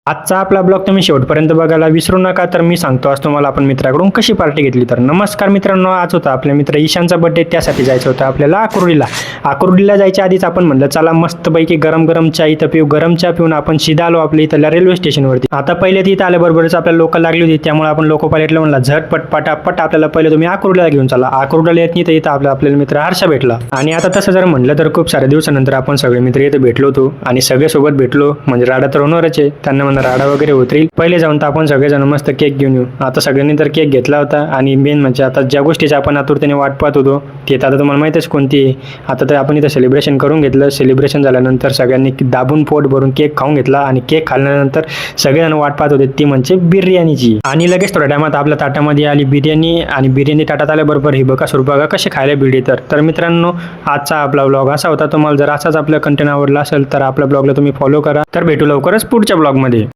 आजचा आपला ब्लॉग तुम्ही शेवटपर्यंत बघायला विसरू नका. तर मी सांगतो आज तुम्हाला आपण मित्राकडून कशी पार्टी घेतली. तर नमस्कार मित्रांनो, आज होता आपल्या मित्र ईशानचा बर्थडे. त्यासाठी जायचं होतं आपल्याला आकुर्डीला जायच्या आधीच आपण म्हणलं चला मस्तपैकी गरम गरम चहा इथं पिऊ. गरम चहा पिऊन आपण सीधा आलो आपल्या इथल्या रेल्वे स्टेशनवरती. आता पहिले तिथं आल्याबरोबरच आपल्याला लोकल लागली होती, त्यामुळे आपण लोको पायलटला म्हणला झटपट पटापट आपल्याला पहिले तुम्ही आकुर्डीला घेऊन चला. आकुर्डीला येत नाही तर इथं आपल्याला मित्र हर्षा भेटला. आणि आता तसं जर म्हणलं तर खूप साऱ्या दिवसानंतर आपण सगळे मित्र इथे भेटलो होतो आणि सगळे सोबत भेटलो म्हणजे राडा तर होणारच आहे. त्यांना म्हणा राडा वगैरे होतील. पहिले जाऊन तर आपण सगळेजण मस्त केक घेऊन येऊ. आता सगळ्यांनी तर केक घेतला होता आणि मेन म्हणजे आता ज्या गोष्टीची आपण आतुरतेने वाट पाहत होतो ते आता तुम्हाला माहितीच कोणती आहे. आता तर आपण इथं सेलिब्रेशन करून घेतलं. सेलिब्रेशन झाल्यानंतर सगळ्यांनी दाबून पोट भरून केक खाऊन घेतला आणि केक खाल्ल्यानंतर सगळेजण वाट पाहत होते ती म्हणजे बिर्याणीची. आणि लगेच थोड्या टायमात आपल्या ताटामध्ये आली बिर्याणी आणि बिर्याणी ताटात आल्याबरोबर ही बघा बघा कसे खायला भिडली. तर मित्रांनो, आजचा आपला ब्लॉग असा होता. तुम्हाला जर असाच आपला कंटेंट आवडला असेल तर आपल्या ब्लॉगला तुम्ही फॉलो करा. तर भेटू लवकरच पुढच्या ब्लॉगमध्ये.